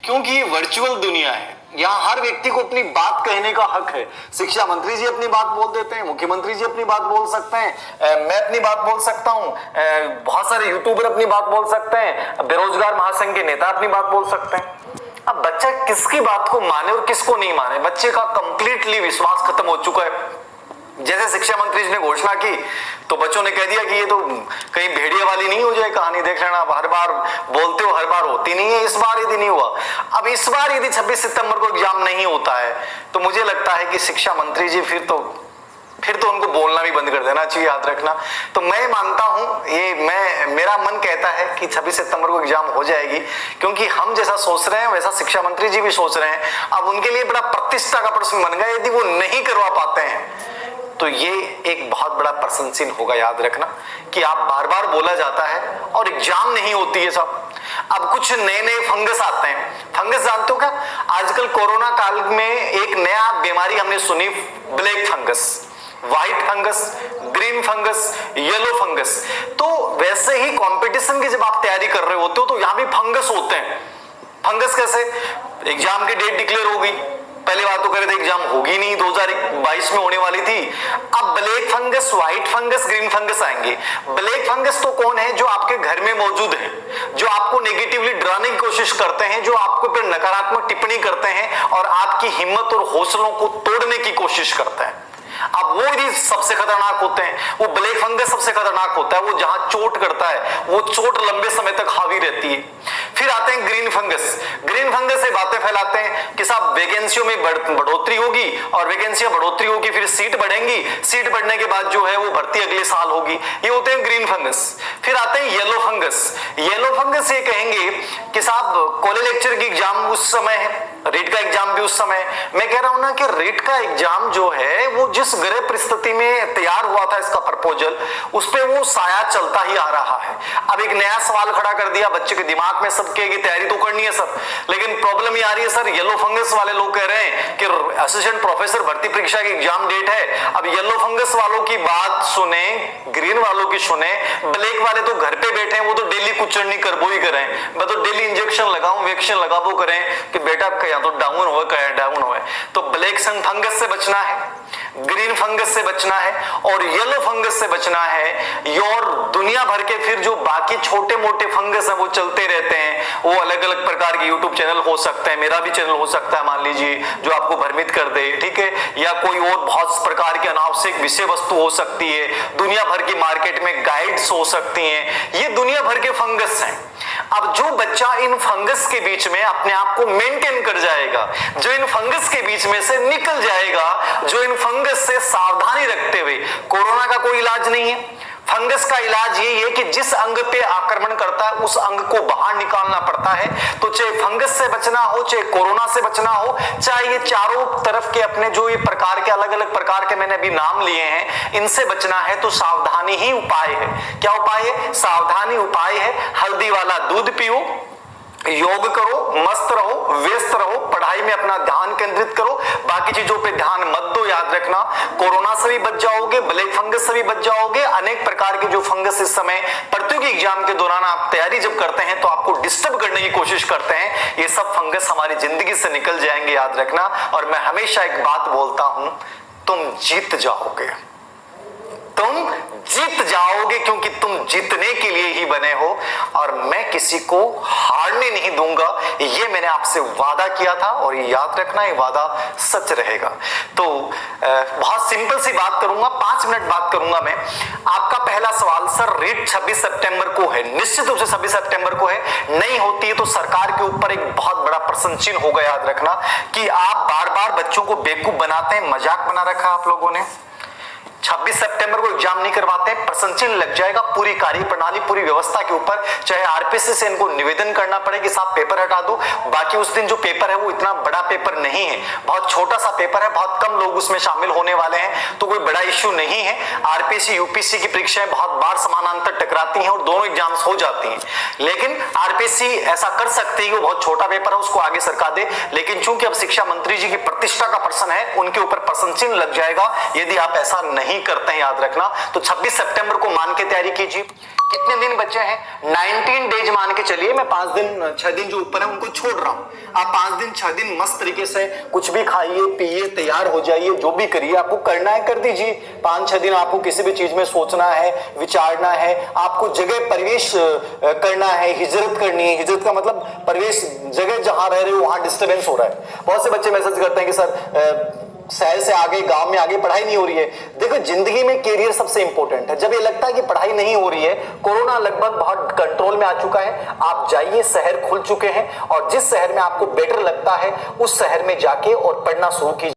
क्योंकि ये वर्चुअल दुनिया है, यहाँ हर व्यक्ति को अपनी बात कहने का हक है। शिक्षा मंत्री जी अपनी बात बोल देते हैं, मुख्यमंत्री जी अपनी बात बोल सकते हैं, मैं अपनी बात बोल सकता हूँ, बहुत सारे यूट्यूबर अपनी बात बोल सकते हैं, बेरोजगार महासंघ के नेता अपनी बात बोल सकते हैं। अब बच्चा किसकी बात को माने और किसको नहीं माने, बच्चे का कंप्लीटली विश्वास खत्म हो चुका है। जैसे शिक्षा मंत्री जी ने घोषणा की तो बच्चों ने कह दिया कि ये तो कहीं भेड़िया वाली नहीं हो जाए कहानी, देख लेना आप हर बार बोलते हो, हर बार होती नहीं है, इस बार यदि नहीं हुआ। अब इस बार यदि 26 सितंबर को एग्जाम नहीं होता है तो मुझे लगता है कि शिक्षा मंत्री जी फिर तो उनको बोलना भी बंद कर देना चाहिए, याद रखना। तो मैं मानता हूं, ये मेरा मन कहता है कि 26 सितंबर को एग्जाम हो जाएगी, क्योंकि हम जैसा सोच रहे हैं वैसा शिक्षा मंत्री जी भी सोच रहे हैं। अब उनके लिए बड़ा प्रतिष्ठा का प्रश्न बन गया, यदि वो नहीं करवा पाते हैं तो ये एक बहुत बड़ा प्रश्न चिन्ह होगा, याद रखना, कि आप बार बार बोला जाता है और एग्जाम नहीं होती है सब। अब कुछ नए नए फंगस आते हैं। फंगस जानते हो क्या? आजकल कोरोना काल में एक नया बीमारी हमने सुनी, black fungus, white fungus, green fungus, yellow fungus. तो वैसे ही कंपटीशन की जब आप तैयारी कर रहे होते हो तो यहां भी फंगस होते हैं। फंगस कैसे? एग्जाम की डेट डिक्लेयर होगी, पहले बात तो करे थे एग्जाम होगी नहीं, 2022 में होने वाली थी। अब black fungus, white fungus, green fungus आएंगे। ब्लैक फंगस तो कौन है? जो आपके घर में मौजूद है, जो आपको नेगेटिवली डराने की कोशिश करते हैं, जो आपको पर नकारात्मक टिप्पणी करते हैं और आपकी हिम्मत और हौसलों को तोड़ने की कोशिश करते हैं। अब वो ही सबसे खतरनाक होते हैं। वो ब्लैक फंगस सबसे खतरनाक होता है, वो जहां चोट करता है वो चोट लंबे समय तक हावी रहती है। फिर आते हैं ग्रीन फंगस। ग्रीन फंगस से बातें फैलाते हैं कि साहब वैकेंसियों में बढ़ोतरी होगी और वैकेंसियां बढ़ोतरी होगी, फिर सीट बढ़ेंगी, सीट बढ़ने के बाद जो है वो भर्ती अगले साल होगी। ये होते हैं ग्रीन फंगस। फिर आते हैं येलो फंगस। येलो फंगस ये कहेंगे कि साहब कॉलेज लेक्चर की एग्जाम उस समय है, रीट का एग्जाम भी उस समय। मैं कह रहा हूं ना कि रीट का एग्जाम जो है वो जिस ग्रह परिस्थिति में तैयार हुआ था इसका प्रपोजल, उस पे वो साया चलता ही आ रहा है। अब एक नया सवाल खड़ा कर दिया बच्चे के दिमाग में, सबके की तैयारी तो करनी है सब, लेकिन प्रॉब्लम ये आ रही है सर, येलो फंगस वाले लोग कह रहे हैं कि असिस्टेंट प्रोफेसर भर्ती परीक्षा की एग्जाम डेट है। अब येलो फंगस वालों की बात सुने, ग्रीन वालों की सुने, ब्लैक वाले तो घर पे बैठे हैं, वो तो डेली कुचड़नी करबो ही करें, मैं तो डेली इंजेक्शन लगाऊं, वैक्सीन लगाबो करें कि बेटा या तो डाउन हो कहे डाउन हो। तो ब्लैक फंगस से बचना है, ग्रीन फंगस से बचना है और येलो फंगस से बचना है। और दुनिया भर के फिर जो बाकी छोटे मोटे फंगस हैं वो चलते रहते हैं। वो अलग अलग प्रकार के यूट्यूब चैनल हो सकते हैं, मेरा भी चैनल हो सकता है मान लीजिए, जो आपको भ्रमित कर दे, ठीक है, या कोई और बहुत प्रकार की अनावश्यक विषय वस्तु हो सकती है, दुनिया भर की मार्केट में गाइड्स हो सकती हैं, ये दुनिया भर के फंगस हैं। अब जो बच्चा इन फंगस के बीच में अपने आप को मेंटेन कर जाएगा, जो इन फंगस के बीच में से निकल जाएगा, जो इन फंगस से सावधानी रखते हुए, कोरोना का कोई इलाज नहीं है, फंगस का इलाज ये है कि जिस अंग पे आक्रमण करता है उस अंग को बाहर निकालना पड़ता है। तो चाहे फंगस से बचना हो, चाहे कोरोना से बचना हो, चाहे ये चारों तरफ के अपने जो ये प्रकार के अलग अलग प्रकार के मैंने अभी नाम लिए हैं, इनसे बचना है तो सावधानी ही उपाय है। क्या उपाय है? सावधानी उपाय है। हल्दी वाला दूध पियो, योग करो, मस्त रहो, व्यस्त रहो, पढ़ाई में अपना ध्यान केंद्रित करो, बाकी चीजों पे ध्यान मत दो। याद रखना, कोरोना से भी बच जाओगे, ब्लैक फंगस से भी बच जाओगे। अनेक प्रकार के जो फंगस इस समय प्रतियोगी एग्जाम के दौरान आप तैयारी जब करते हैं तो आपको डिस्टर्ब करने की कोशिश करते हैं, ये सब फंगस हमारी जिंदगी से निकल जाएंगे, याद रखना। और मैं हमेशा एक बात बोलता हूं, तुम जीत जाओगे, तुम जीत जाओगे, क्योंकि तुम जीतने के लिए ही बने हो और मैं किसी को हारने नहीं दूंगा। ये मैंने आपसे वादा किया था और याद रखना, ये वादा सच रहेगा। तो बहुत सिंपल सी बात करूंगा, 5 मिनट बात करूंगा मैं। आपका पहला सवाल, सर रीट 26 सितंबर को है, निश्चित रूप से 26 सितंबर को है, नहीं होती है तो सरकार के ऊपर एक बहुत बड़ा प्रश्न चिन्ह होगा। याद रखना कि आप बार बार बच्चों को बेवकूफ बनाते हैं, मजाक बना रखा आप लोगों ने। 26 सितंबर को एग्जाम नहीं करवाते, प्रश्न चिन्ह लग जाएगा पूरी कार्य प्रणाली, पूरी व्यवस्था के ऊपर। चाहे आरपीसी से इनको निवेदन करना पड़े कि साहब पेपर हटा दो। बाकी उस दिन जो पेपर है वो इतना बड़ा पेपर नहीं है, बहुत छोटा सा पेपर है, बहुत कम लोग उसमें शामिल होने वाले हैं, तो कोई बड़ा इश्यू नहीं है। आरपीसी यूपीसी की परीक्षाएं बहुत बार समानांतर टकराती हैं और दोनों एग्जाम्स हो जाती हैं, लेकिन आरपीसी ऐसा कर सकती है कि वो बहुत छोटा पेपर है उसको आगे सरका दे। लेकिन चूंकि अब शिक्षा मंत्री जी की प्रतिष्ठा का प्रश्न है, उनके ऊपर प्रश्न चिन्ह लग जाएगा यदि आप ऐसा नहीं करते हैं। याद रखना, तो 26 सितंबर को मान के तैयारी कीजिए। कितने दिन बचे हैं? 19 डेज मान के चलिए, मैं 5 दिन 6 दिन जो ऊपर है उनको छोड़ रहा हूं। आप 5 दिन 6 दिन मस्त तरीके से कुछ भी खाइए पिए, तैयार हो जाइए, जो भी करिए आपको करना है कर दीजिए। 5-6 दिन आपको किसी भी चीज में सोचना है, विचारना है, आपको जगह प्रवेश करना है, हिजरत करनी है। हिजरत का मतलब प्रवेश, जगह जहां रह रहे हो वहां डिस्टर्बेंस हो रहा है। बहुत से बच्चे मैसेज करते हैं कि सर शहर से आगे, गांव में आगे पढ़ाई नहीं हो रही है। देखो, जिंदगी में कैरियर सबसे इंपॉर्टेंट है। जब ये लगता है कि पढ़ाई नहीं हो रही है, कोरोना लगभग बहुत कंट्रोल में आ चुका है, आप जाइए, शहर खुल चुके हैं, और जिस शहर में आपको बेटर लगता है उस शहर में जाके और पढ़ना शुरू कीजिए।